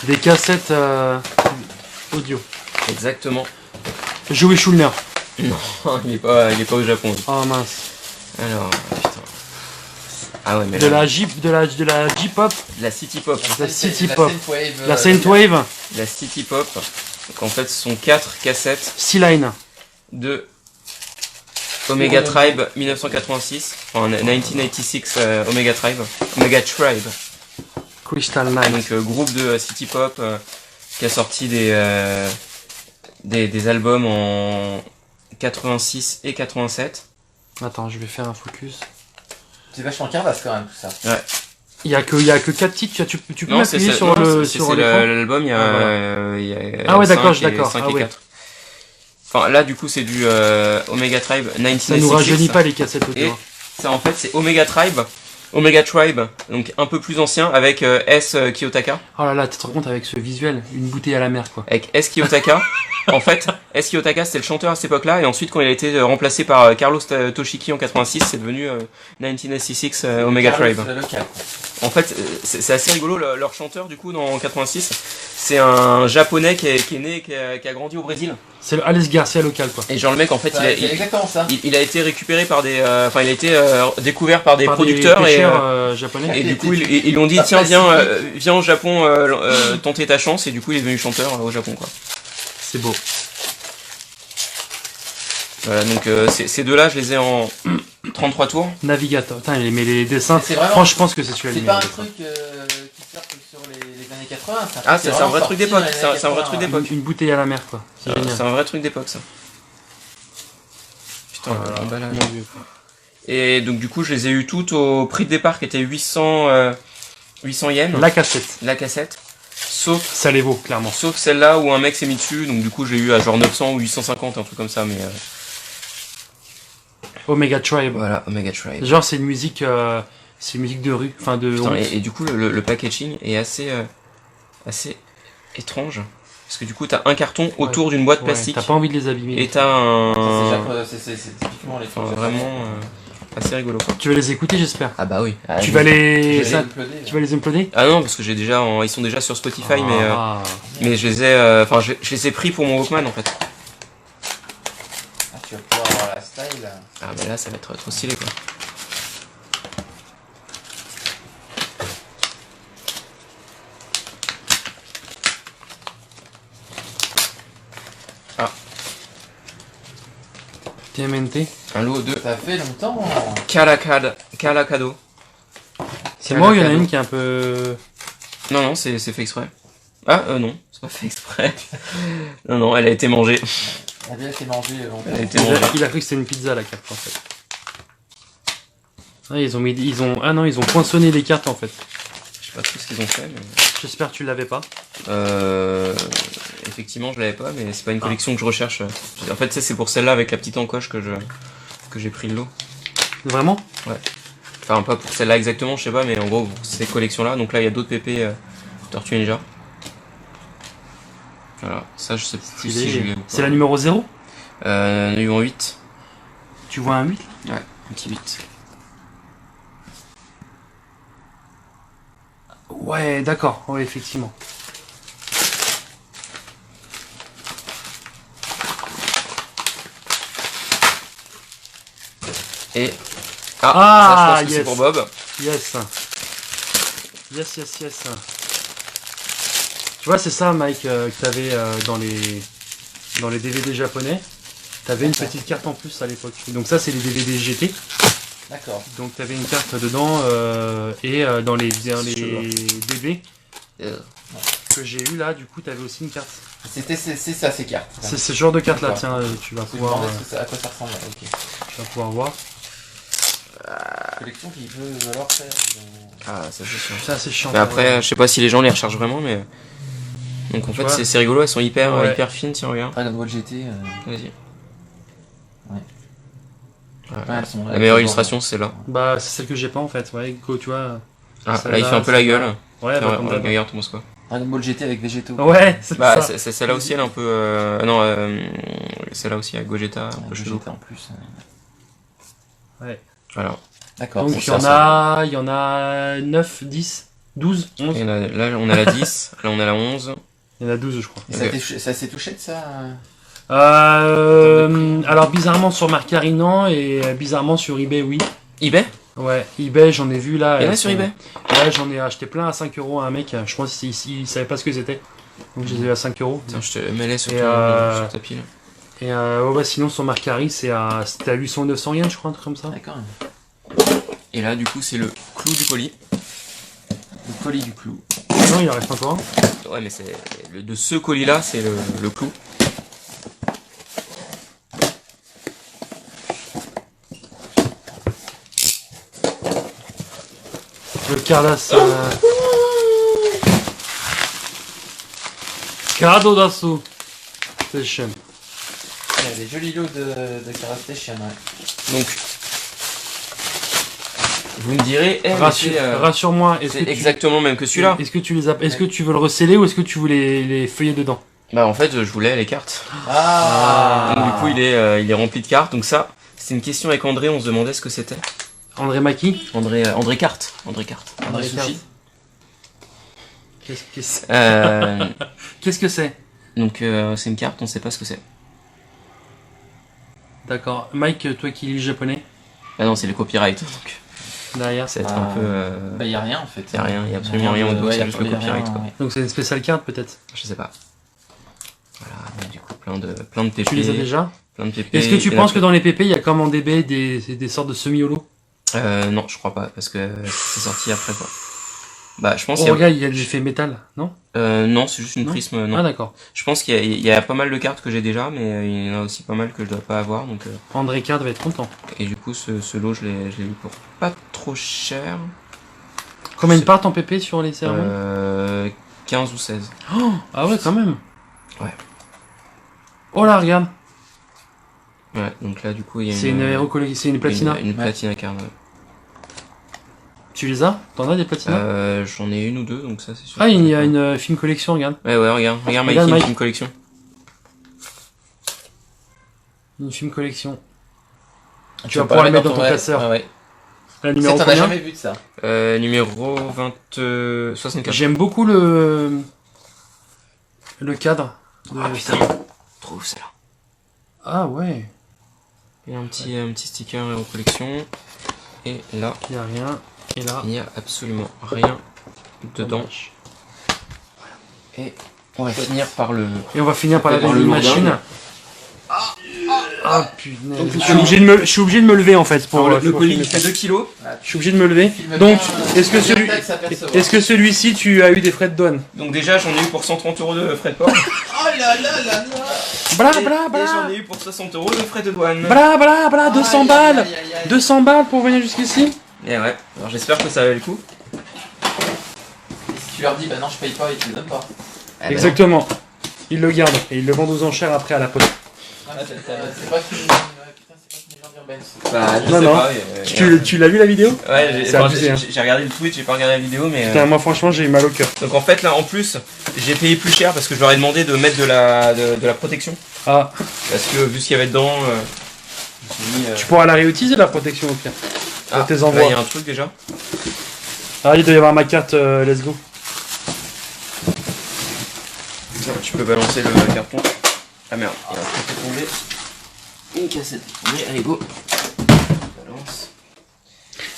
Des cassettes audio. Exactement. Joey Schulner. Non, il est pas au Japon. lui. Oh mince. Alors, putain. Ah ouais, mais De là, la J-pop. la City Pop. La City la Pop. Synthwave, La Saintwave. La City Pop. Donc en fait, ce sont 4 cassettes C-Line. de Omega Tribe 1986. Enfin, 1986 Omega Tribe. Omega Tribe. Crystal Night. Donc groupe de City Pop qui a sorti des albums en 86 et 87. Attends, je vais faire un focus. C'est vachement carvasse quand même tout ça. Il y a que 4 titres. Tu peux Non, c'est m'appuyer ça. sur Non, le c'est sur l'écran. l'album, il y a, Ah, voilà. il y a Ah ouais, d'accord, 5 et d'accord. 5 Ah et ouais. 4. Enfin là du coup c'est du Omega Tribe Ça nous 1986. rajeunit pas les cassettes audio. Et ça en fait c'est Omega Tribe, donc un peu plus ancien avec S Kiyotaka. Oh là là, tu te rends compte avec ce visuel, une bouteille à la mer quoi. Avec S Kiyotaka. En fait, S Kiyotaka c'était le chanteur à cette époque-là et ensuite quand il a été remplacé par Carlos Toshiki en 86, c'est devenu 1986 Omega Carlos, Tribe. le local. En fait, c'est assez rigolo leur chanteur du coup dans 86. C'est un japonais qui est né, qui a grandi au Brésil. C'est le Alex Garcia local quoi. Et genre le mec en fait Ouais, c'est exactement ça. il a été récupéré par des, enfin il a été découvert par des Par producteurs des et pêcheurs, japonais. et du coup ils lui ont dit tiens viens au Japon tenter ta chance et du coup il est devenu chanteur au Japon quoi. C'est beau. Voilà donc ces deux-là je les ai en 33 tours. Navigateur. Putain, mais les dessins. C'est vraiment- Franchement, je pense que c'est celui-là C'est le pas un meilleur. truc qui sort que sur les années 80. Ah c'est un vrai truc d'époque, c'est un vrai truc d'époque. Une bouteille à la mer quoi. C'est génial. C'est un vrai truc d'époque ça. Putain Oh là là, l'emballage. mon Dieu. Et donc du coup, je les ai eu toutes au prix de départ qui était 800 yens, La cassette. la cassette. Sauf Ça les vaut, clairement. celle-là où un mec s'est mis dessus, donc du coup j'ai eu à genre 900 ou 850, un truc comme ça, mais Omega Tribe. voilà, Omega Tribe. Genre, c'est une musique de rue. Enfin, de. Putain, et du coup le packaging est assez étrange, parce que du coup t'as un carton autour d'une boîte Ouais, plastique, t'as pas envie de les abîmer. et t'as un... C'est typiquement les Enfin, trucs. vraiment assez rigolo quoi. Tu vas les écouter, j'espère. Ah bah oui. Tu vas les. Je vais uploader, Tu vas les uploader? Ah non, parce que j'ai déjà, ils sont déjà sur Spotify, Ah. mais je les ai, enfin je les ai pris pour mon Walkman en fait. Ah, tu vas pouvoir avoir la style. Ah bah là ça va être trop stylé quoi. TMNT. Un lot de Ça fait longtemps. Calacado. C'est moi ou il y en a une qui est un peu. Non, c'est fait exprès. Ah, non, c'est pas fait exprès. non, elle a été mangée. Elle a bien été mangée longtemps. Elle a été mangée. Il a cru que c'était une pizza la carte en fait. Ah, ils ont poinçonné les cartes en fait. Je sais pas trop ce qu'ils ont fait, mais... J'espère que tu l'avais pas. Effectivement, je l'avais pas, mais c'est pas une collection que je recherche. En fait, ça, c'est pour celle-là avec la petite encoche que j'ai pris le lot. Vraiment? Enfin, pas pour celle-là exactement, je sais pas, mais en gros, pour ces collections-là. Donc là, il y a d'autres PP Tortue Ninja. Voilà, ça, je sais plus si j'ai eu. C'est la numéro 0? Numéro 8. Tu vois un 8? Ouais, un petit 8. Ouais, d'accord, ouais, effectivement. Et... Ah, ça, je pense que yes. c'est pour Bob. Yes. Tu vois, c'est ça, Mike, que t'avais dans les DVD japonais. T'avais une petite carte en plus à l'époque. Donc ça, c'est les DVD GT. D'accord. Donc t'avais une carte dedans et dans les DB que j'ai eu là, du coup, t'avais aussi une carte. C'est ça, ces cartes. C'est ce genre de carte là, D'accord. tiens, tu vas Je me pouvoir, demandais à quoi ça ressemble. Ok. tu vas pouvoir voir. Collection qui peut valoir faire. Ah, ça, c'est chiant. C'est assez chiant. Mais après, je sais pas si les gens les rechargent vraiment, mais... Donc en fait, vois c'est rigolo, elles sont hyper, Ouais. hyper fines, tiens, regarde. Dragon Ball GT. Vas-y. Ouais. Ouais. Ouais, elles sont- La elles meilleure sont illustration, c'est là. Bah, c'est celle que j'ai pas en fait, ouais, Go, tu vois. Ah, Celle-là, là, il fait un peu la celle-là. gueule. Ouais, bah, comme d'hab. Regarde, ton quoi. Dragon Ball GT avec végétaux. Ouais, c'est Bah, ça. celle-là aussi, elle est un peu... non, celle-là aussi, avec Gogeta, un peu Gogeta chelou. en plus. Ouais. Alors, D'accord. Donc c'est il y en a 9, 10, 12, 11. là, on a la 10, là, on a la 11. Il y en a 12, je crois. Et ça s'est touché de ça Alors bizarrement sur Mercari non et bizarrement sur eBay oui. eBay? Ouais, eBay j'en ai vu là. Il y en a elles sur sont- eBay? Ouais, j'en ai acheté plein à 5 euros à un mec, je pense qu'il savait pas ce que c'était. Donc je les ai eu à 5 euros. Tiens, je te mets sur, Et, sur ta pile. Et ouais, bah, sinon sur Mercari c'était à 800 ou 900 yens je crois, un truc comme ça. D'accord. Et là, du coup, c'est le clou du colis. Le colis du clou. Non, il en reste encore un. Ouais, mais c'est de ce colis-là, c'est le clou. Le Cardass. Cardasu Station. Il y a des jolis lots de Cara Station, ouais. Donc, vous me direz, Rassure-moi, est-ce c'est que tu... exactement même que celui-là. Est-ce que tu les as... Est-ce que tu veux le receller ou est-ce que tu veux les feuiller dedans? Bah, en fait, je voulais les cartes. Ah Donc, du coup, il est rempli de cartes. Donc ça, c'est une question avec André, on se demandait ce que c'était. André Maki? André Carte. André Carte. André Sushi. Qu'est-ce que c'est? Donc, c'est une carte, on sait pas ce que c'est. D'accord. Mike, toi qui lis le japonais, Ah non, c'est les copyrights. Donc, derrière. ça va être un peu... Bah, y a rien en fait. Y a rien, y a absolument rien au dos, c'est juste le copyright, quoi. Donc c'est une spéciale carte peut-être. Je sais pas. Voilà, donc, du coup, plein de PP. Tu les as déjà? Plein de PP. Est-ce que tu Et penses là, que dans les PP il y a comme en DB des sortes de semi-holo? Non, je crois pas, parce que c'est sorti après, quoi. Bah, je pense Oh, qu'il y a... regarde, il y a des effets métal, non? non, c'est juste une Non. prisme, non. Ah, d'accord. Je pense il y a pas mal de cartes que j'ai déjà, mais il y en a aussi pas mal que je dois pas avoir, donc... André Card va être content. Et du coup, ce lot, je l'ai eu pour pas trop cher. Combien de parts en PP sur les cérémonies? 15 ou 16. Oh, ah ouais, quand même. Ouais. Oh là, regarde. Ouais, donc là, du coup, il y a C'est c'est une platina. Une platina card, ouais. Tu les as? T'en as des platinas? J'en ai une ou deux, donc ça, c'est sûr. Ah, il y a une film collection, regarde. Ouais, regarde Regarde, Mike. une collection. Une film collection. Tu vas vas pouvoir le le mettre dans ton ouais, classeur. Ouais, ouais. La Ça, numéro t'en as combien? jamais vu de ça. Numéro 64. J'aime beaucoup le cadre. Ah putain, trouve ça là. Ah ouais, Il y a un petit sticker en collection. Et là, il y a rien. Et là, il n'y a absolument rien dedans. dommage. Et on va finir par le... Et on va finir par la Par le vending lourdin. machine. Ah punaise. Je suis obligé de me lever en fait pour le pour colis filmer il fait ça. 2 kilos. Je suis obligé de me lever. Filme Donc, bien, est-ce que celui-ci tu as eu des frais de douane? Donc déjà j'en ai eu pour 130 € de frais de port. Oh là là là là. Bla Et bla j'en bla. ai eu pour 60 € de frais de douane. Bla bla bla, 200 Aïe, balles. aïe, aïe, aïe. 200 balles pour venir jusqu'ici. Et ouais, alors j'espère que ça valait le coup. Et si tu leur dis, bah non, je paye pas, ils te le donnent pas. Eh ben Exactement. Ils le gardent et ils le vendent aux enchères après à la poste. C'est pas fini. Putain, c'est pas une légende urbaine. Bah, je Non, sais non. pas. Tu l'as vu la vidéo? Ouais, C'est abusé, hein. j'ai regardé le tweet, j'ai pas regardé la vidéo, mais... Putain, moi franchement j'ai eu mal au cœur. Donc en fait là en plus, j'ai payé plus cher parce que je leur ai demandé de mettre de la protection. Ah, Parce que vu ce qu'il y avait dedans, je me suis mis... tu pourras la réutiliser la protection au pire. Ah, tes là, envois. il y a un truc déjà. Ah, il doit y avoir ma carte Let's Go. Tiens, tu peux balancer le carton. Ah merde, il y a un truc qui est tombé. Une cassette est tombée, allez go. Balance.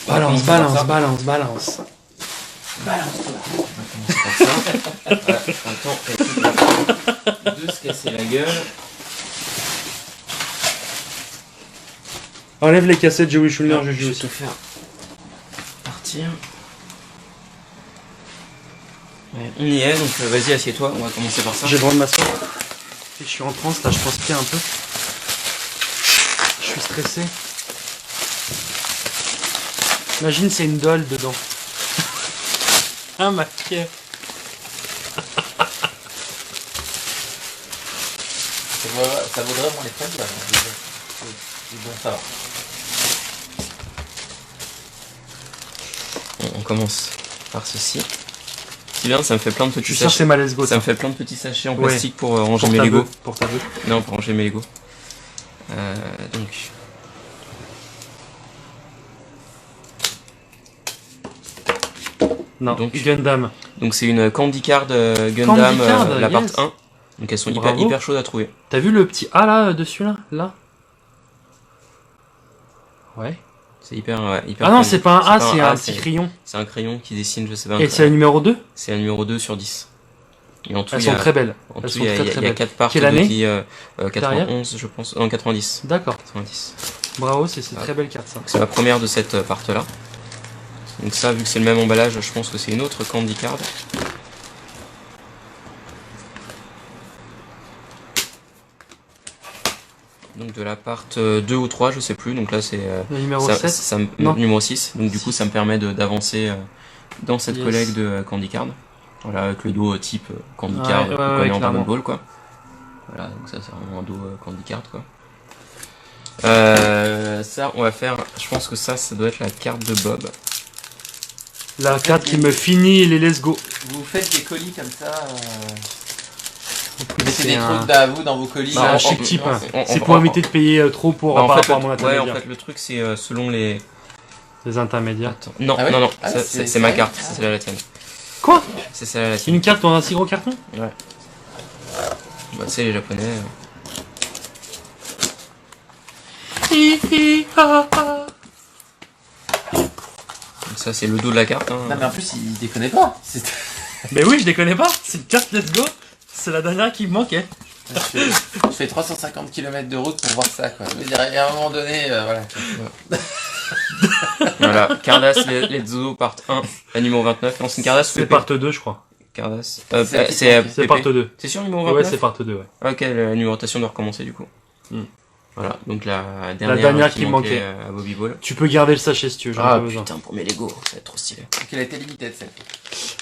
Balance, balance, balance, balance. On va commencer par ça. Voilà, attends, elle est toute la de se casser la gueule. Enlève les cassettes Joey Schuller, je Je joue vais aussi. te faire partir. Ouais, on y est, donc vas-y, assieds-toi, on va commencer par ça. J'ai le droit de m'asseoir. Je suis en transe là, je transpire un peu. Je suis stressé. Imagine c'est une doll dedans. Ah ma pierre. Ça vaudrait vraiment les frais de douane. C'est bon, ça va. On commence par ceci. C'est bien, ça me fait plein de Je petits suis sûr que sachets. c'est ma Let's Go. Ça me fait plein de petits sachets en Ouais. plastique pour ranger pour mes ta Lego. bœuf, pour ta bœuf. Non, pour ranger mes Lego. Donc. Non, Donc. Gundam. Donc c'est une Candy Card Gundam, Candy Card, la part yes. 1. Donc elles sont Bravo. hyper chaudes à trouver. T'as vu le petit A là dessus là? Là? Ouais. C'est hyper, ouais, hyper Ah non, fun. c'est pas un A, c'est un c'est- petit crayon. C'est un crayon qui dessine, je sais pas. Et c'est la numéro 2? C'est la numéro 2 sur 10. Et en tout, Elles il y a, sont très belles. en Elles tout, sont il y a, très, il y a- très il y a belles. 4 parts Quelle année depuis Derrière 91, je pense. Non, 90. D'accord. 90. Bravo, c'est Ah. très belle carte ça. C'est la première de cette part-là. Donc ça, vu que c'est le même emballage, je pense que c'est une autre Candy Card. Donc de la part 2 ou 3, je sais plus. Donc là, c'est Le numéro ça, 7. ça me- Non. numéro 6. Donc du coup, 6. ça me permet d'avancer dans cette Yes. collègue de Candy Card. Voilà, avec le dos type Candy Ouais, Card ouais, qu'on ouais, connaît en clairement. Dragon Ball, quoi. Voilà, donc ça, c'est vraiment un dos Candy Card, quoi. Ça, on va faire... Je pense que ça doit être la carte de Bob. La carte qui me finit les Let's Go. Vous faites des colis comme ça. Vous C'est mettez des un- trucs à vous dans vos colis. C'est un on- chic on- type. Non, hein. c'est- C'est pour éviter de payer trop pour Bah, par rapport à le, mon ouais, intermédiaire. en fait, le truc, c'est selon les... Les intermédiaires. Attends. Non, Ah ouais non, non, Ah, ça, c'est- c'est ma c'est- carte, ah. c'est celle-là la tienne. Quoi? C'est celle-là la C'est tienne. une carte dans un si gros carton? Ouais. Bah, c'est les japonais. Donc ça, c'est le dos de la carte. Hein. Non, mais en plus, il déconne pas. Mais oui, je déconne pas. C'est une carte Let's Go. C'est la dernière qui me manquait. Je fais 350 km de route pour voir ça, quoi. Je veux dire, à un moment donné, voilà. Voilà, Cardass Let's Zo part 1, la numéro 29. Non, c'est une Cardass ou C'est PP? part 2, je crois. Cardass. C'est C'est C'est part PP. 2. C'est sûr, numéro 29? Ouais, c'est part 2, ouais. Ok, la numérotation doit recommencer du coup. Hmm. Voilà, donc la dernière qui manquait manquait. à Bobby Ball. Tu peux garder le sachet si tu veux, j'en ai Ah pas besoin. putain, pour mes Lego, ça va être trop stylé. Donc elle a été limitée celle.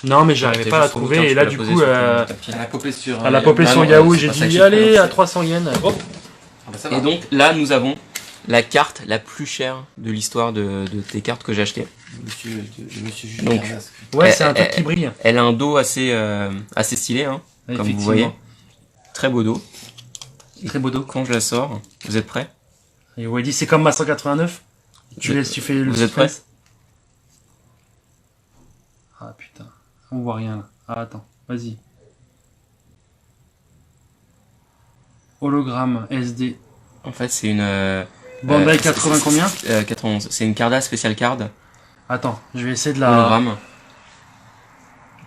Non, mais j'arrivais T'es pas à la juste trouver, robotin, et tu là, peux du la coup, poser sur ton tapis. Elle a popé sur. elle a popé sur non, Yahoo, c'est j'ai pas ça que dit, je fais, allez, non, à c'est- 300 yens. Hop. Ah bah ça va. Et donc là, nous avons la carte la plus chère de l'histoire de tes cartes que j'ai achetées. Monsieur Jules Donc, Cardass. Ouais, c'est un truc Eh, qui brille. Elle a un dos assez stylé, hein, comme vous voyez. Très beau dos. Très beau dos. Quand je la sors, vous êtes prêts? Et ouais, dit, c'est comme ma 189. Tu fais le Vous êtes prêts? suspense. Ah putain, on voit rien là. Ah attends, vas-y. Hologramme SD. En fait, c'est une... Bandai 80 combien? 91. C'est une Cardass spécial card, Attends, je vais essayer de la... hologramme,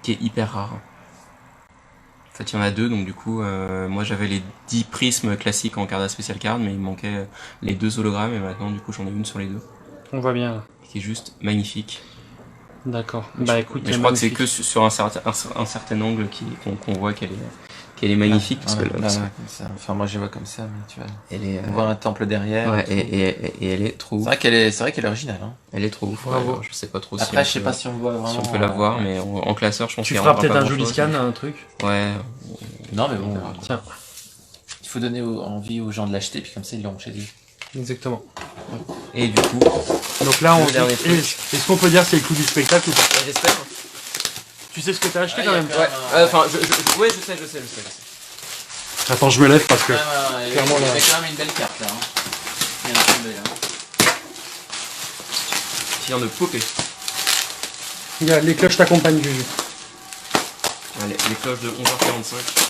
qui est hyper rare. En fait, il y en a deux, donc du coup, moi j'avais les 10 prismes classiques en Cardass spécial card, mais il me manquait les 2 hologrammes, et maintenant, du coup, j'en ai une sur les deux, On voit bien là. qui est juste magnifique. D'accord. Bah écoute, Mais je crois que c'est que sur un certain angle qu'on voit qu'elle est magnifique, parce que là, Là, comme ça. Enfin, moi je vois comme ça, mais tu vois. elle est... On voit un temple derrière. ouais, et elle est trop C'est ouf. vrai qu'elle est originale. Hein. Elle est trop ouf. Bravo. Ouais, je sais pas trop Après, on je sais peut- pas si on voit vraiment. si on peut la voir, mais en classeur, je pense tu qu'il y feras aura peut-être pas un joli grand-chose. scan, un truc. Ouais. Non, mais bon. Tiens, Il faut donner envie aux gens de l'acheter, puis comme ça ils l'auront chez eux. exactement. Et du coup, Donc là, on... Le dernier truc. Est-ce qu'on peut dire c'est le coup du spectacle ou pas? j'espère. Tu sais ce que t'as acheté Ouais, quand y a même? quand Ouais, même, enfin, ouais, je sais. Attends, je me lève parce que... Clairement, là. il y a quand même une belle carte là. Hein. Il y a un tombé là. Qui vient de popper. Il y a les cloches t'accompagnent, Juju. Allez, les cloches de 11h45.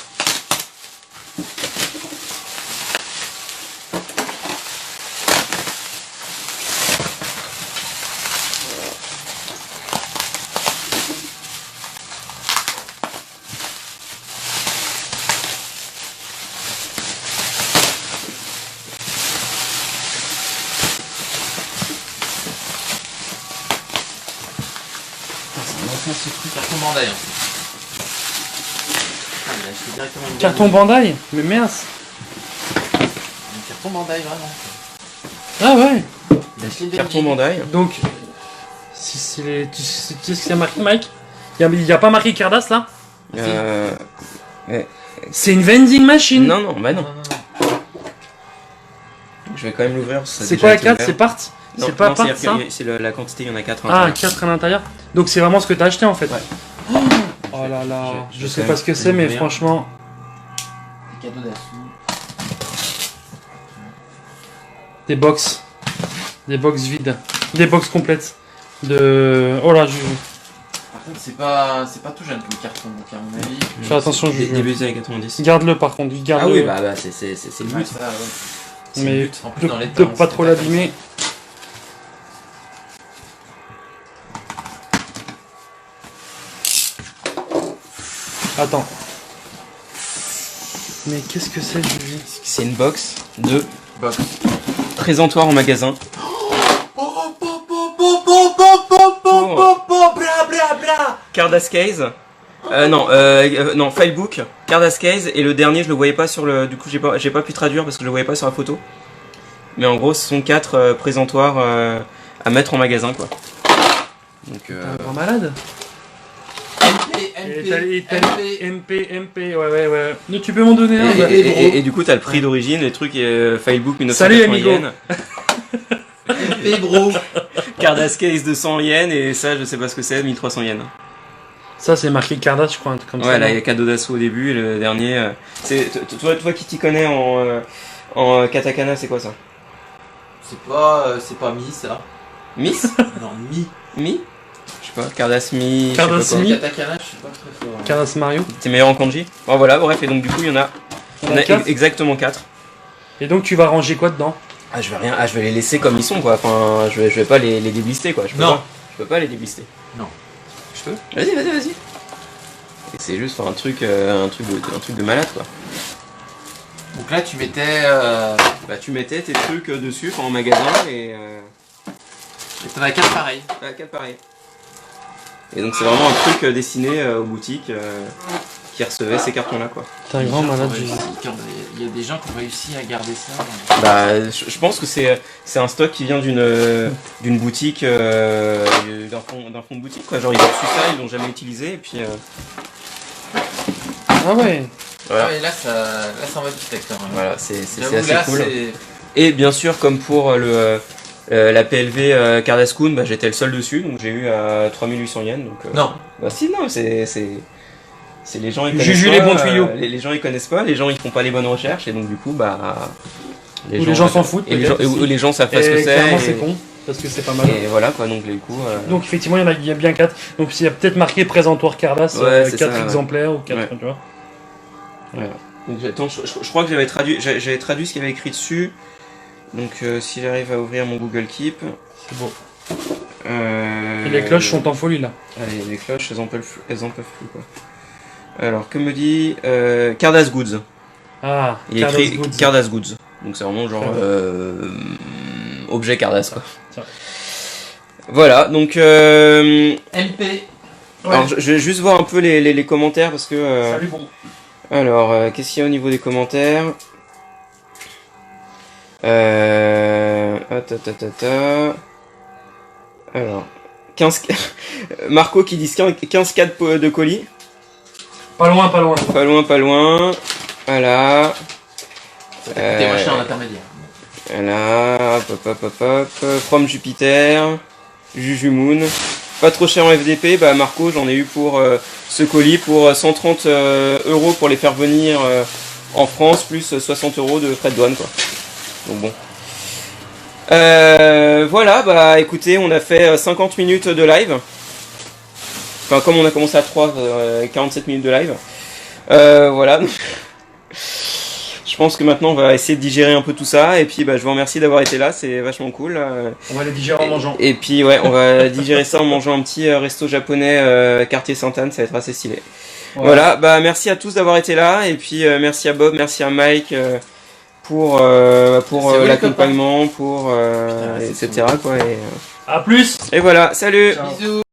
Ce truc carton Bandai. Hein. Ah, il a acheté directement une Carton Bandai? Mais merde. Un carton Bandai vraiment. Ah ouais. Il a acheté une Carton Bandai. Donc, si c'est les... tu sais ce qu'il y a marqué, Mike? Il y a pas marqué Cardass là? Euh... C'est une vending machine. Non, bah non. Non, non, non. Je vais quand même l'ouvrir. parce que ça a C'est déjà quoi la été carte? ouvert. C'est part? Non, C'est pas non, part c'est-à-dire ça? qu'il y a- c'est la quantité, il y en a 4. Ah, 4 à l'intérieur. Donc c'est vraiment ce que t'as acheté en fait. Ouais. Oh là là, je je vais sais quand pas même ce que c'est, mais l'ouvrir. franchement, Cadeau d'Assou. des box vides, des box complètes de. Oh là, Par contre, c'est pas tout jeune comme carton, donc à mon avis. fais attention, Juju. Début des années 90. Garde-le par contre, garde-le. Ah oui, bah c'est le Ouais, but. ça, ouais. C'est Mais le but. En plus, dans de l'état, pas trop l'abîmer. Attends. Mais qu'est-ce que c'est, Juju? C'est une box de Box. présentoir en magasin. Cardass Case. Non, Filebook, Cardass Case, et le dernier je le voyais pas sur le. Du coup j'ai pas pu traduire parce que je le voyais pas sur la photo. Mais en gros ce sont 4 présentoirs à mettre en magasin quoi. Donc T'es un grand malade. MP, ouais. Mais tu peux m'en donner un. et du coup t'as le prix d'origine, les trucs Filebook 1980 Salut, amigo. yens, MP bro. Cardass Case 200 yens, et ça je sais pas ce que c'est, 1300 yens. Ça, c'est marqué Cardass, je crois, un truc comme ça. Ouais, là il y non a cadeau d'assaut au début, et le dernier. C'est toi qui t'y connais en katakana, c'est quoi ça? C'est pas Mi ça. Miss? Non, Mi. Mi? Je sais pas, Cardass Mi. Cardass je sais pas Mi. Katakana, je suis pas très fort. Cardass Mario. quoi. T'es meilleur en kanji? Bon voilà, bref, et donc du coup il y en a, On a quatre. exactement 4. Et donc, tu vas ranger quoi dedans? Ah, je vais les laisser comme ils sont quoi, enfin je vais pas les déblister quoi. Non. Je peux pas les déblister. Non. Je peux? Vas-y. Et c'est juste un truc de malade quoi. Donc là, tu mettais. Bah tu mettais tes trucs dessus, enfin, en magasin, et Et t'en as 4 pareils. Ah, 4 pareils. Et donc c'est vraiment un truc destiné aux boutiques qui recevaient ces cartons-là, quoi. T'es un grand malade, Jésus. Il y a des gens qui ont réussi à garder ça. Bah, je pense que c'est un stock qui vient d'une boutique, d'un fond de boutique, quoi. Genre ils ont reçu ça, ils l'ont jamais utilisé, et puis... Ah ouais. Voilà. Ah, et là, ça en va du steak, quand même. Voilà, c'est J'avoue, assez là, cool. c'est- Et bien sûr, comme pour la PLV Cardascoon, bah, j'étais le seul dessus, donc j'ai eu à 3800 yens. Donc, Non. Bah si, non, c'est les gens ils connaissent Juju pas, les bons tuyaux. les gens ils connaissent pas, les gens ils font pas les bonnes recherches, et donc du coup, bah... Ou les gens s'en foutent. Et les gens, peut-être, ou les gens savent pas ce que et c'est. clairement, et- c'est con, parce que c'est pas mal. Et voilà, quoi, donc du coup... Donc effectivement, il y a bien 4. Donc il y a peut-être marqué présentoir Cardass, Ouais, c'est 4 ça, ouais. exemplaires ou 4, Ouais. tu vois. Donc, attends, je crois que j'avais traduit ce qu'il y avait écrit dessus. Donc si j'arrive à ouvrir mon Google Keep... C'est beau. Euh... Et les cloches sont en folie là. Allez, les cloches, elles en peuvent plus, quoi. Alors, que me dit Cardass Goods. Ah, Il est Cardass écrit Goods. Cardass Goods. Donc c'est vraiment genre Très objet Cardass, quoi. Tiens. Voilà, donc MP. alors je vais juste voir un peu les commentaires parce que Salut, bon. alors qu'est-ce qu'il y a au niveau des commentaires? Alors 15 Marco qui dit 15 cas de colis. Pas loin, pas loin. Pas loin. Voilà. Ça t'a coûté moins cher en intermédiaire. Voilà, hop. From Jupiter, Juju Moon. Pas trop cher en FDP, bah Marco, j'en ai eu pour ce colis pour 130 € pour les faire venir en France, plus 60 € de frais de douane, quoi. Donc bon. Voilà, bah écoutez, on a fait 50 minutes de live. Enfin, comme on a commencé à 3, 47 minutes de live. Voilà. Je pense que maintenant on va essayer de digérer un peu tout ça, et puis bah, je vous remercie d'avoir été là, c'est vachement cool. On va les digérer en mangeant. Et puis ouais, on va digérer ça en mangeant un petit resto japonais quartier Sainte-Anne, ça va être assez stylé. Ouais. Voilà, bah merci à tous d'avoir été là, et puis merci à Bob, merci à Mike pour vous, les l'accompagnement, pour Putain, c'est etc. quoi. A plus. Et voilà, salut. Ciao. Bisous.